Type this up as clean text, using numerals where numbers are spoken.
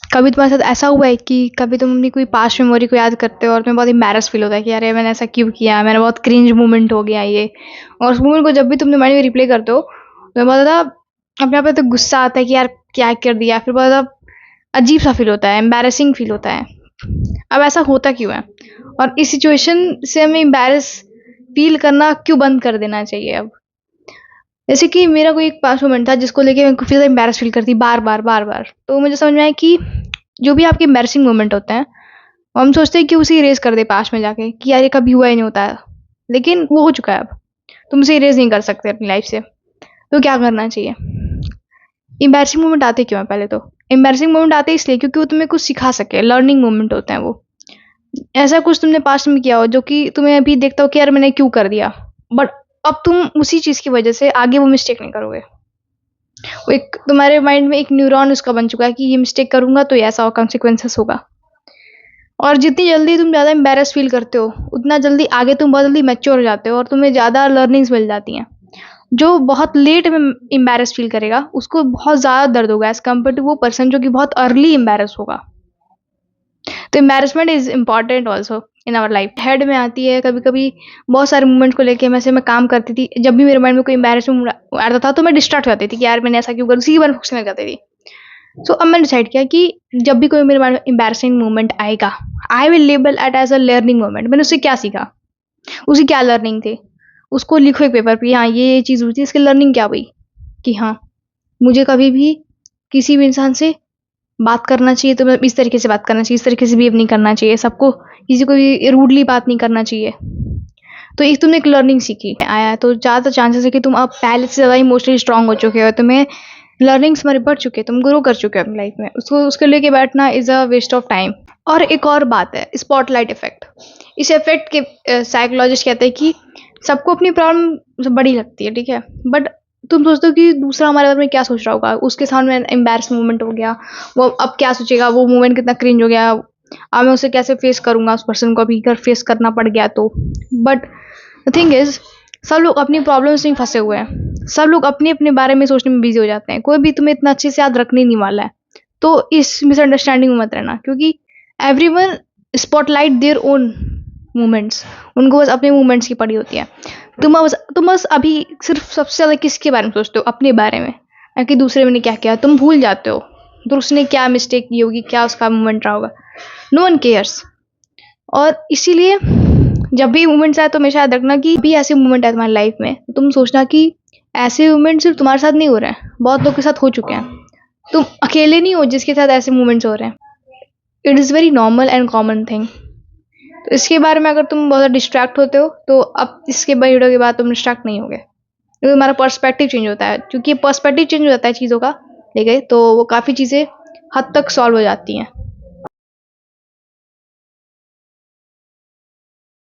कभी तुम्हारे साथ ऐसा हुआ है कि कभी तुम अपनी कोई पास्ट मेमोरी को याद करते हो और तुम्हें बहुत एम्बैरेस फील होता है कि अरे मैंने ऐसा क्यों किया, मैंने बहुत क्रिंज मोमेंट हो गया ये। और उस मोमेंट को जब भी तुमने माइंड में रिप्ले करते हो तो बहुत ज़्यादा अपने आप पे तो गुस्सा आता है कि यार क्या कर दिया, फिर बहुत ज़्यादा अजीब सा फील होता है, एम्बैरेसिंग फील होता है। अब ऐसा होता क्यों है, और इस सिचुएशन से हमें एम्बैरेस फील करना क्यों बंद कर देना चाहिए अब? जैसे कि मेरा कोई एक पास्ट मोमेंट था जिसको लेके मैं काफ़ी ज़्यादा एम्बैरेस फील करती बार बार बार बार। तो मुझे समझ में आया कि जो भी आपके एम्बैरेसिंग मोमेंट होते हैं, हम सोचते हैं कि उसे इरेज कर दे पास्ट में जाके कि यार ये कभी हुआ ही नहीं होता है, लेकिन वो हो चुका है अब। तुम उसे इरेज नहीं कर सकते अपनी लाइफ से। तो क्या करना चाहिए? एम्बैरेसिंग मोमेंट आते क्यों हैं? पहले तो एम्बैरेसिंग मोमेंट आते इसलिए क्योंकि वो तुम्हें कुछ सिखा सके, लर्निंग मोमेंट होते हैं वो। ऐसा कुछ तुमने पास्ट में किया हो जो कि तुम्हें अभी देखता हो कि यार मैंने क्यों कर दिया, बट अब तुम उसी चीज की वजह से आगे वो मिस्टेक नहीं करोगे। वो एक तुम्हारे माइंड में एक न्यूरॉन उसका बन चुका है कि ये मिस्टेक करूंगा तो ये ऐसा कॉन्सिक्वेंसेस होगा। और जितनी जल्दी तुम ज़्यादा एम्बैरेस फील करते हो, उतना जल्दी आगे तुम बहुत जल्दी मैच्योर हो जाते हो और तुम्हें ज़्यादा लर्निंग्स मिल जाती हैं। जो बहुत लेट में एम्बैरेस फील करेगा, उसको बहुत ज़्यादा दर्द होगा एज़ कम्पेयर टू वो पर्सन जो कि बहुत अर्ली एम्बैरेस होगा। तो embarrassment is important also in our life. Head में आती है कभी-कभी बहुत सारे मोमेंट को लेके। वैसे मैं काम करती थी, जब भी मेरे माइंड में कोई एम्बैरेसमेंट आता था, तो मैं डिस्ट्रैक्ट हो जाती थी कि यार मैंने ऐसा क्यों करा? उसी के बारे में सोचने लग जाती थी। सो अब मैंने डिसाइड किया कि जब भी कोई मेरे माइंड में एम्बैरेसिंग मोमेंट आएगा, I will label it as a learning moment. मैंने उससे क्या सीखा? उसकी क्या लर्निंग थी? उसको लिखो एक पेपर पे, हाँ, ये चीज़ हुई थी, इसकी लर्निंग क्या हुई? कि हाँ, मुझे कभी भी किसी भी इंसान से बात करना चाहिए तो मतलब इस तरीके से बात करना चाहिए, इस तरीके से बिहेव नहीं करना चाहिए, सबको किसी को भी रूडली बात नहीं करना चाहिए। तो एक तुमने एक लर्निंग सीखी आया, तो ज़्यादा चांसेस है कि तुम अब पहले से ज़्यादा इमोशनली स्ट्रांग हो चुके हो, तुम्हें लर्निंग्स तुम्हारे बढ़ चुके, तुम ग्रो कर चुके हो अपनी लाइफ में। उसको उसके लेके बैठना is a waste of time. और एक और बात है, स्पॉटलाइट इफेक्ट। इस इफेक्ट के साइकोलॉजिस्ट कहते हैं कि सबको अपनी प्रॉब्लम बड़ी लगती है, ठीक है, बट तुम सोचते हो कि दूसरा हमारे बारे में क्या सोच रहा होगा, उसके सामने एम्बैरेस मोमेंट हो गया, वो अब क्या सोचेगा, वो मोमेंट कितना क्रिंज हो गया, अब मैं उसे कैसे फेस करूंगा उस पर्सन को, अभी अगर फेस करना पड़ गया तो। बट द थिंग इज, सब लोग अपनी प्रॉब्लम्स में फंसे हुए हैं, सब लोग अपने अपने बारे में सोचने में बिजी हो जाते हैं, कोई भी तुम्हें इतना अच्छे से याद रखने नहीं वाला है। तो इस मिसअंडरस्टैंडिंग में मत रहना, क्योंकि everyone spotlight their own moments, उनको बस अपने मोमेंट्स की पड़ी होती है। तुम बस अभी सिर्फ सबसे ज़्यादा किसके बारे में सोचते हो? अपने बारे में, ना कि दूसरे ने क्या किया। तुम भूल जाते हो तो उसने क्या मिस्टेक की होगी, क्या उसका मोमेंट रहा होगा। No one cares. और इसीलिए जब भी मोमेंट्स आए तो हमेशा याद रखना कि भी ऐसे मोमेंट है तुम्हारी लाइफ में, तो तुम सोचना कि ऐसे मोमेंट सिर्फ तुम्हारे साथ नहीं हो रहे हैं, बहुत लोग के साथ हो चुके हैं। तुम अकेले नहीं हो जिसके साथ ऐसे मोमेंट्स हो रहे हैं। It is very normal and common thing. तो इसके बारे में अगर तुम बहुत डिस्ट्रैक्ट होते हो, तो अब इसके वीडियो के बाद तुम डिस्ट्रैक्ट नहीं होगे, क्योंकि हमारा पर्सपेक्टिव चेंज होता है। क्योंकि पर्सपेक्टिव चेंज हो जाता है चीज़ों का लेके, तो वो काफ़ी चीज़ें हद तक सॉल्व हो जाती हैं।